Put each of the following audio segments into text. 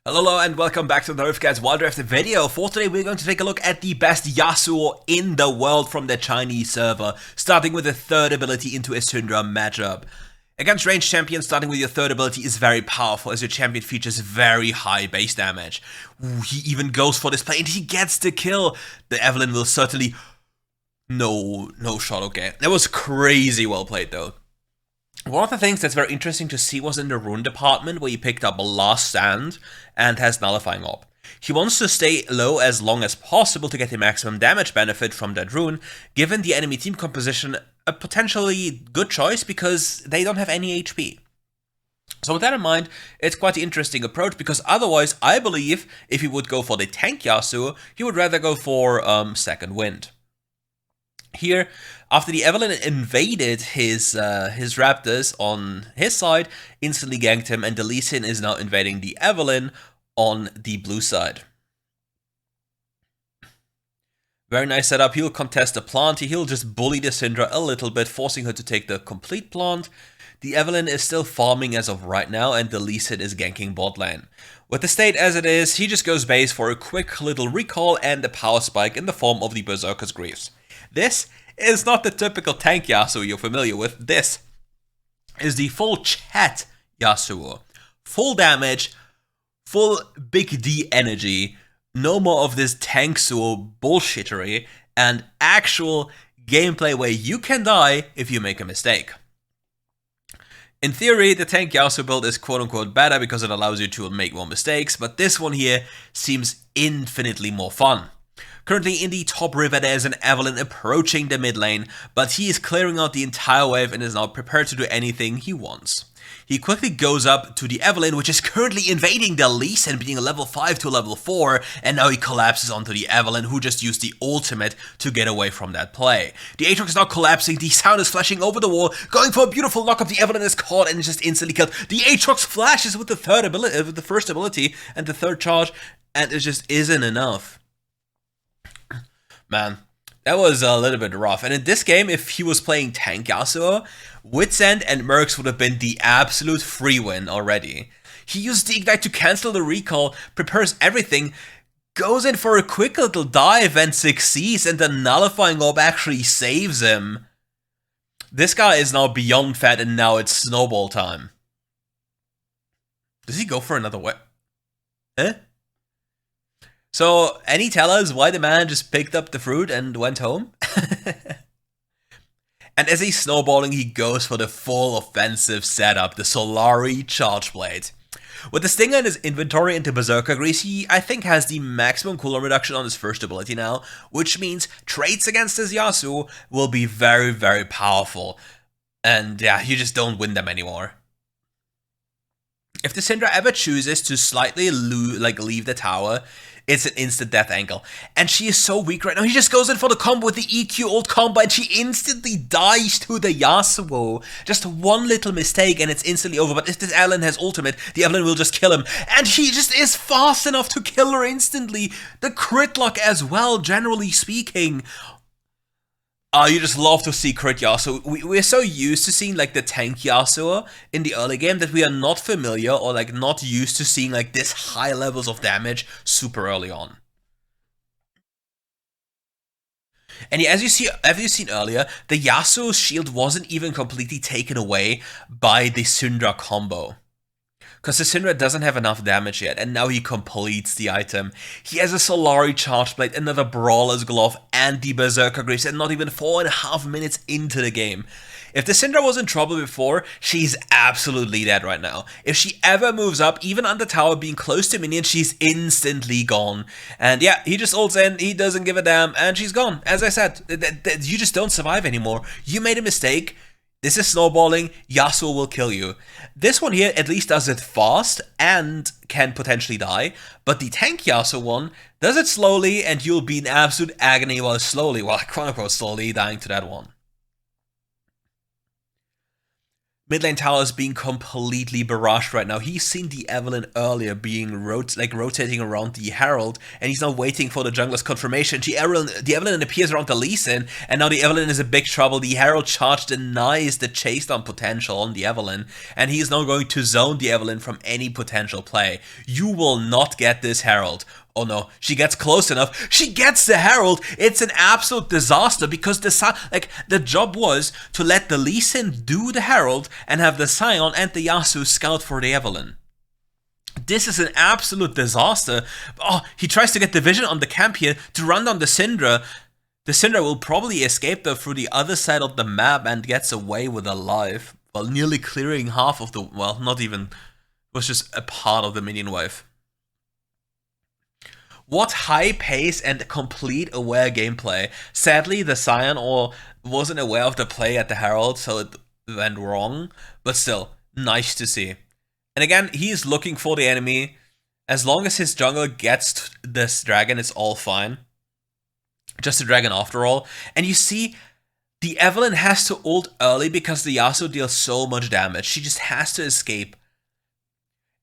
Hello and welcome back to the RiftGuides WildRift video. For today we're going to take a look at the best Yasuo in the world from the Chinese server, starting with the third ability into a Syndra matchup. Against ranged champions, starting with your third ability is very powerful as your champion features very high base damage. Ooh, he even goes for this play and he gets the kill. The Evelyn will certainly... No shot, okay. That was crazy well played though. One of the things that's very interesting to see was in the rune department where he picked up a Last Stand and has Nullifying Orb. He wants to stay low as long as possible to get the maximum damage benefit from that rune, given the enemy team composition a potentially good choice because they don't have any HP. So with that in mind, it's quite an interesting approach because otherwise I believe if he would go for the tank Yasuo, he would rather go for Second Wind. Here, after the Evelyn invaded his raptors on his side, instantly ganked him, and the Lee Sin is now invading the Evelyn on the blue side. Very nice setup. He'll contest the plant. He'll just bully the Syndra a little bit, forcing her to take the complete plant. The Evelyn is still farming as of right now, and the Lee Sin is ganking bot lane. With the state as it is, he just goes base for a quick little recall and a power spike in the form of the Berserker's Greaves. This is not the typical tank Yasuo you're familiar with. This is the full chat Yasuo. Full damage, full big D energy, no more of this tank Suo bullshittery, and actual gameplay where you can die if you make a mistake. In theory, the tank Yasuo build is quote-unquote better because it allows you to make more mistakes, but this one here seems infinitely more fun. Currently in the top river there is an Evelyn approaching the mid lane, but he is clearing out the entire wave and is now prepared to do anything he wants. He quickly goes up to the Evelyn, which is currently invading the Lee Sin, being a level 5 to level 4, and now he collapses onto the Evelyn, who just used the ultimate to get away from that play. The Aatrox is now collapsing, the Sound is flashing over the wall, going for a beautiful knockup. The Evelyn is caught and is just instantly killed. The Aatrox flashes with the first ability and the third charge, and it just isn't enough. Man, that was a little bit rough. And in this game, if he was playing tank Yasuo, Wits End and Mercs would have been the absolute free win already. He used the Ignite to cancel the recall, prepares everything, goes in for a quick little dive and succeeds, and the Nullifying Orb actually saves him. This guy is now beyond fat, and now it's snowball time. Does he go for another way? Eh? So, any tell us why the man just picked up the fruit and went home? And as he's snowballing, he goes for the full offensive setup, the Solari Charge Blade. With the Stinger in his inventory and the Berserker Grease, he, I think, has the maximum cooldown reduction on his first ability now, which means traits against his Yasuo will be very, very powerful. And yeah, you just don't win them anymore. If the Syndra ever chooses to slightly leave the tower, it's an instant death angle. And she is so weak right now. He just goes in for the combo with the EQ ult combo and she instantly dies to the Yasuo. Just one little mistake and it's instantly over. But if this Evelyn has ultimate, the Evelyn will just kill him. And he just is fast enough to kill her instantly. The crit luck as well, generally speaking. You just love to see crit Yasuo. We're so used to seeing like the tank Yasuo in the early game that we are not familiar or like not used to seeing like this high levels of damage super early on. And yeah, as you've seen earlier, the Yasuo's shield wasn't even completely taken away by the Syndra combo. Because the Syndra doesn't have enough damage yet, and now he completes the item. He has a Solari Charge Blade, another Brawler's Glove, and the Berserker Greaves, and not even 4.5 minutes into the game. If the Syndra was in trouble before, she's absolutely dead right now. If she ever moves up, even under tower, being close to minions, she's instantly gone. And yeah, he just ults in, he doesn't give a damn, and she's gone. As I said, you just don't survive anymore. You made a mistake. This is snowballing, Yasuo will kill you. This one here at least does it fast and can potentially die, but the tank Yasuo one does it slowly and you'll be in absolute agony while quote-unquote slowly dying to that one. Mid lane tower is being completely barraged right now. He's seen the Evelynn earlier being rotating around the Herald, and he's now waiting for the jungler's confirmation. The Evelynn appears around the Lee Sin, and now the Evelynn is in big trouble. The Herald charge denies the chase down potential on the Evelynn, and he is now going to zone the Evelynn from any potential play. You will not get this Herald. Oh no, she gets close enough. She gets the Herald. It's an absolute disaster because the job was to let the Lee Sin do the Herald and have the Scion and the Yasuo scout for the Evelynn. This is an absolute disaster. Oh, he tries to get the vision on the camp here to run down the Syndra. The Syndra will probably escape though through the other side of the map and gets away with a life, while nearly clearing half of the, well, not even, it was just a part of the minion wave. What high pace and complete aware gameplay. Sadly, the Scion wasn't aware of the play at the Herald, so it went wrong, but still, nice to see. And again, he's looking for the enemy. As long as his jungler gets this dragon, it's all fine. Just a dragon after all. And you see, the Evelynn has to ult early because the Yasuo deals so much damage. She just has to escape.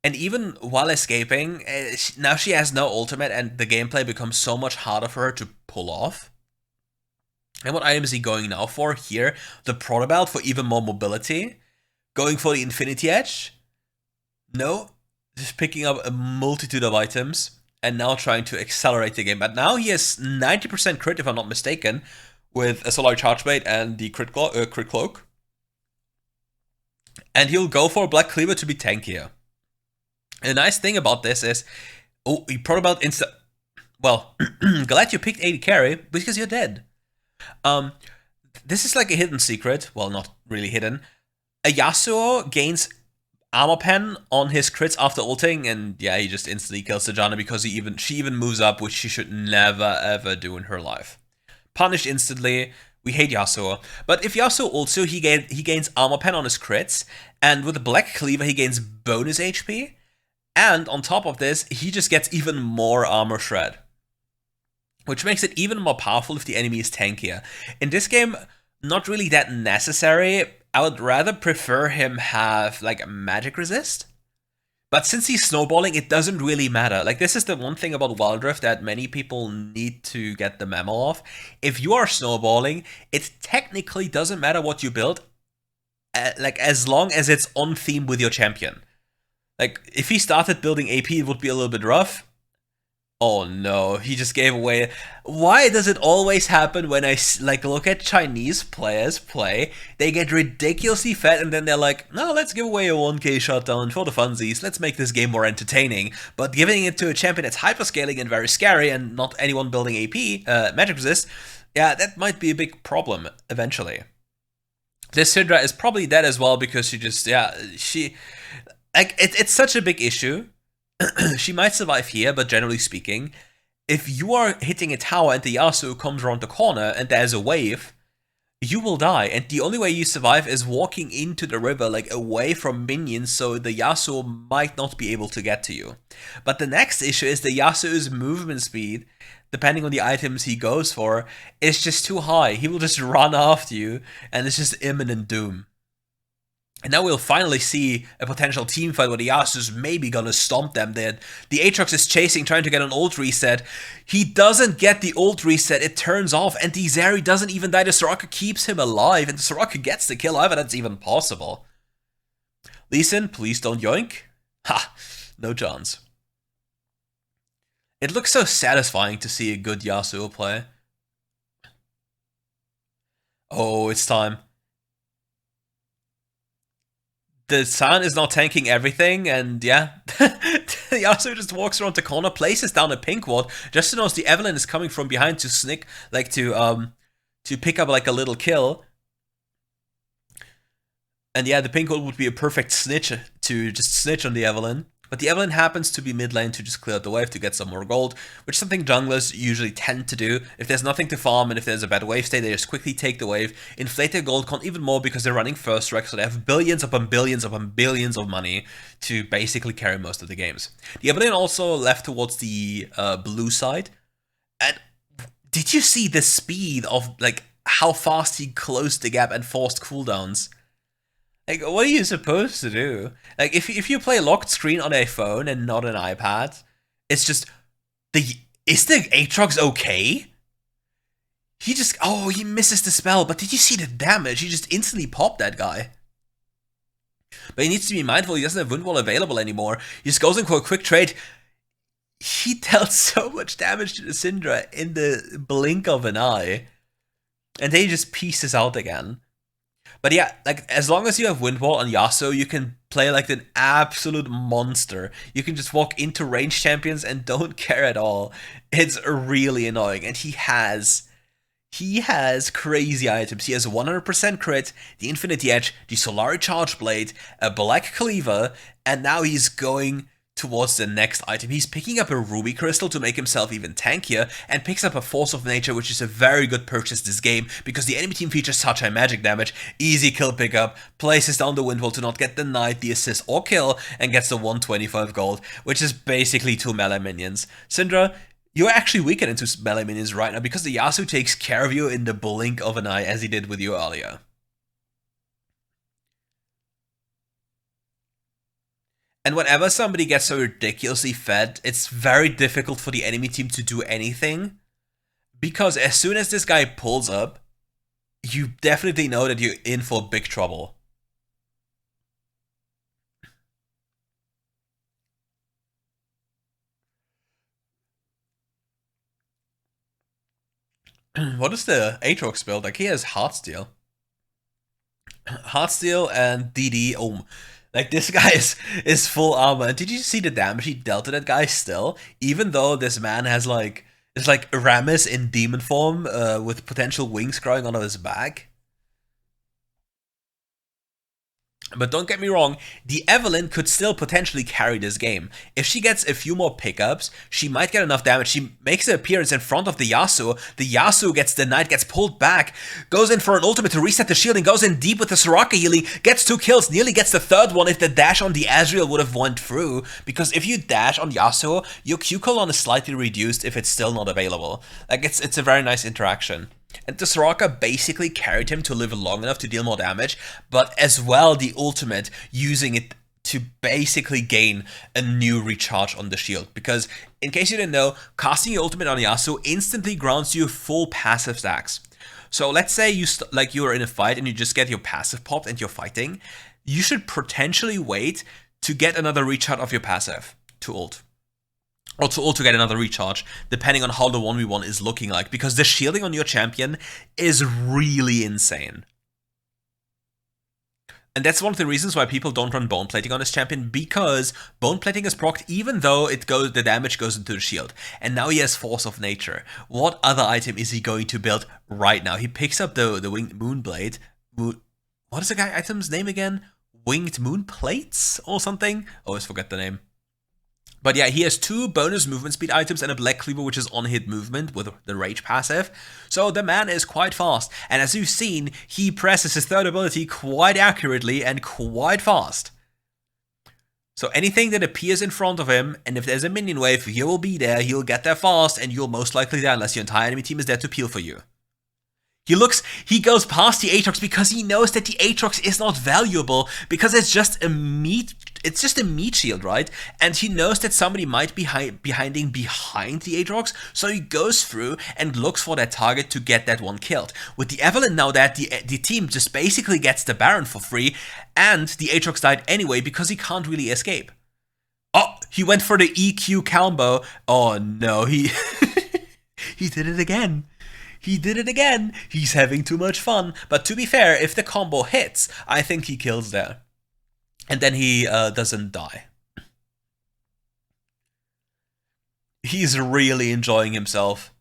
And even while escaping, now she has no ultimate and the gameplay becomes so much harder for her to pull off. And what item is he going now for? Here, the Protobelt for even more mobility. Going for the Infinity Edge? No, just picking up a multitude of items and now trying to accelerate the game. But now he has 90% crit, if I'm not mistaken, with a Solar Charge Blade and the crit Cloak. And he'll go for a Black Cleaver to be tankier. The nice thing about this is, oh, he Protobelt insta. Well, glad you picked AD carry because you're dead. This is like a hidden secret. Well, not really hidden. A Yasuo gains armor pen on his crits after ulting, and yeah, he just instantly kills Sejana because she even moves up, which she should never ever do in her life. Punished instantly. We hate Yasuo. But if Yasuo ults, he gains armor pen on his crits, and with the Black Cleaver, he gains bonus HP. And on top of this, he just gets even more armor shred, which makes it even more powerful if the enemy is tankier. In this game, not really that necessary. I would rather prefer him have like a magic resist. But since he's snowballing, it doesn't really matter. Like, this is the one thing about WildRift that many people need to get the memo of. If you are snowballing, it technically doesn't matter what you build, like as long as it's on theme with your champion. Like, if he started building AP, it would be a little bit rough. Oh no, he just gave away. Why does it always happen when I look at Chinese players play? They get ridiculously fat and then they're like, no, let's give away a 1k shutdown for the funsies. Let's make this game more entertaining. But giving it to a champion that's hyperscaling and very scary and not anyone building AP, magic resist, yeah, that might be a big problem eventually. This Syndra is probably dead as well because she just, yeah, it's such a big issue. She might survive here, but generally speaking, if you are hitting a tower and the Yasuo comes around the corner and there's a wave, you will die. And the only way you survive is walking into the river, like away from minions, so the Yasuo might not be able to get to you. But the next issue is the Yasuo's movement speed, depending on the items he goes for, is just too high. He will just run after you, and it's just imminent doom. And now we'll finally see a potential team fight where the Yasuo's maybe gonna stomp them. The Aatrox is chasing, trying to get an ult reset. He doesn't get the ult reset, it turns off, and the Zeri doesn't even die. The Soraka keeps him alive, and the Soraka gets the kill, however that's even possible. Lee Sin, please don't yoink. Ha! No chance. It looks so satisfying to see a good Yasuo play. Oh, it's time. The Scion is now tanking everything, and yeah, Yasuo just walks around the corner, places down a pink ward, just to notice the Evelynn is coming from behind to snick, like to pick up like a little kill. And yeah, the pink ward would be a perfect snitch to just snitch on the Evelynn. But the Evelynn happens to be mid lane to just clear out the wave to get some more gold, which is something junglers usually tend to do. If there's nothing to farm and if there's a bad wave state, they just quickly take the wave, inflate their gold count even more because they're running first rec, so they have billions upon billions upon billions of money to basically carry most of the games. The Evelynn also left towards the blue side. And did you see the speed of like how fast he closed the gap and forced cooldowns? Like, what are you supposed to do? Like, if you play locked screen on a phone and not an iPad, it's just the is the Aatrox okay? He misses the spell, but did you see the damage? He just instantly popped that guy. But he needs to be mindful he doesn't have Wind Wall available anymore. He just goes in for a quick trade. He dealt so much damage to the Syndra in the blink of an eye. And then he just pieces out again. But yeah, like, as long as you have Wind Wall on Yasuo, you can play like an absolute monster. You can just walk into range champions and don't care at all. It's really annoying. And he has crazy items. He has 100% crit, the Infinity Edge, the Solari Charge Blade, a Black Cleaver, and now he's going towards the next item. He's picking up a Ruby Crystal to make himself even tankier, and picks up a Force of Nature, which is a very good purchase this game, because the enemy team features such high magic damage. Easy kill pickup, places down the Wind Wall to not get denied the assist or kill, and gets the 125 gold, which is basically 2 melee minions. Syndra, you're actually weakened into melee minions right now because the Yasuo takes care of you in the blink of an eye, as he did with you earlier. And whenever somebody gets so ridiculously fed, it's very difficult for the enemy team to do anything. Because as soon as this guy pulls up, you definitely know that you're in for big trouble. What is the Aatrox build? Like, he has Heartsteel. Heartsteel and DD. Oh, like, this guy is full armor. Did you see the damage he dealt to that guy still? Even though this man has like, it's like Rammus in demon form with potential wings growing on his back. But don't get me wrong, the Evelynn could still potentially carry this game. If she gets a few more pickups, she might get enough damage. She makes an appearance in front of the Yasuo gets denied, gets pulled back, goes in for an ultimate to reset the shield, and goes in deep with the Soraka healing, gets 2 kills, nearly gets the 3rd one if the dash on the Azrael would have went through, because if you dash on Yasuo, your Q cooldown is slightly reduced if it's still not available. Like, it's a very nice interaction. And the Soraka basically carried him to live long enough to deal more damage, but as well the ultimate, using it to basically gain a new recharge on the shield. Because, in case you didn't know, casting your ultimate on Yasuo instantly grants you full passive stacks. So let's say you're in a fight and you just get your passive popped and you're fighting, you should potentially wait to get another recharge of your passive to ult. Or to ult to get another recharge, depending on how the 1v1 is looking like, because the shielding on your champion is really insane. And that's one of the reasons why people don't run bone plating on this champion, because bone plating is procced even though the damage goes into the shield. And now he has Force of Nature. What other item is he going to build right now? He picks up the Winged Moonblade. What is the guy item's name again? Winged Moon Plates or something? I always forget the name. But yeah, he has 2 bonus movement speed items and a Black Cleaver, which is on-hit movement with the Rage passive. So the man is quite fast. And as you've seen, he presses his 3rd ability quite accurately and quite fast. So anything that appears in front of him, and if there's a minion wave, he will be there, he'll get there fast, and you'll most likely die unless your entire enemy team is there to peel for you. He goes past the Aatrox because he knows that the Aatrox is not valuable, because it's just a meat shield, right? And he knows that somebody might be behind the Aatrox, so he goes through and looks for that target to get that one killed. With the Evelynn now that the team just basically gets the Baron for free, and the Aatrox died anyway because he can't really escape. Oh, he went for the EQ combo. Oh no, he did it again. He did it again. He's having too much fun. But to be fair, if the combo hits, I think he kills there. And then he doesn't die. He's really enjoying himself.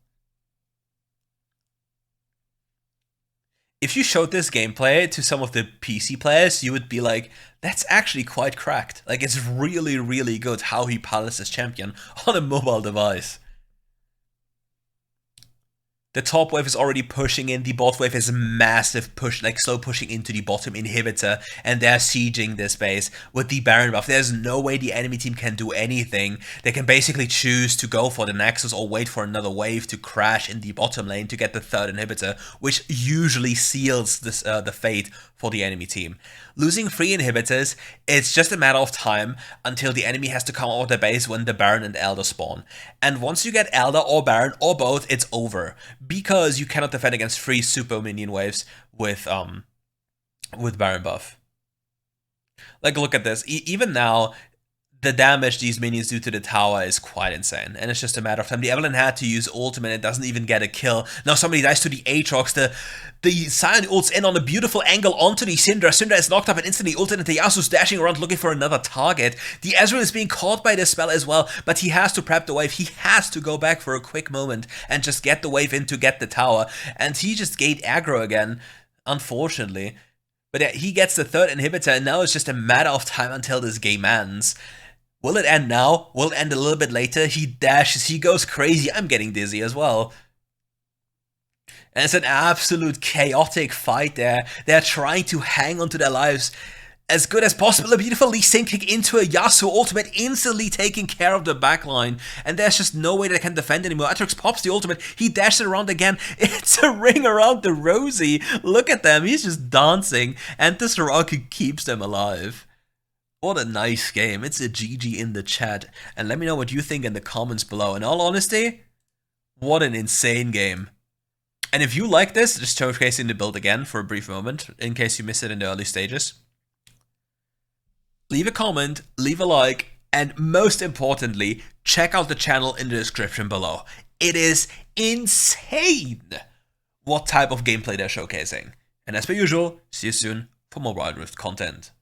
If you showed this gameplay to some of the PC players, you would be like, that's actually quite cracked. Like, it's really, really good how he pilots his champion on a mobile device. The top wave is already pushing in, the bot wave is massive push, like slow pushing into the bottom inhibitor, and they're sieging this base with the Baron buff. There's no way the enemy team can do anything. They can basically choose to go for the Nexus or wait for another wave to crash in the bottom lane to get the third inhibitor, which usually seals this, the fate for the enemy team. Losing 3 inhibitors, it's just a matter of time until the enemy has to come out of their base when the Baron and Elder spawn. And once you get Elder or Baron or both, it's over. Because you cannot defend against 3 super minion waves with Baron buff. Like, look at this. Even now, the damage these minions do to the tower is quite insane, and it's just a matter of time. The Evelynn had to use ultimate, it doesn't even get a kill. Now somebody dies to the Aatrox, the Sion ults in on a beautiful angle onto the Syndra. Syndra is knocked up and instantly ulted, and the Yasuo's dashing around looking for another target. The Ezreal is being caught by this spell as well, but he has to prep the wave. He has to go back for a quick moment and just get the wave in to get the tower, and he just gained aggro again, unfortunately. But yeah, he gets the third inhibitor, and now it's just a matter of time until this game ends. Will it end now? Will it end a little bit later? He dashes, he goes crazy. I'm getting dizzy as well. And it's an absolute chaotic fight there. They're trying to hang on to their lives as good as possible. A beautiful Lee Sin kick into a Yasuo ultimate, instantly taking care of the backline. And there's just no way they can defend anymore. Aatrox pops the ultimate. He dashes around again. It's a ring around the rosy. Look at them. He's just dancing. And this rock keeps them alive. What a nice game. It's a GG in the chat. And let me know what you think in the comments below. In all honesty, what an insane game. And if you like this, just showcasing the build again for a brief moment, in case you missed it in the early stages. Leave a comment, leave a like, and most importantly, check out the channel in the description below. It is insane what type of gameplay they're showcasing. And as per usual, see you soon for more WildRift content.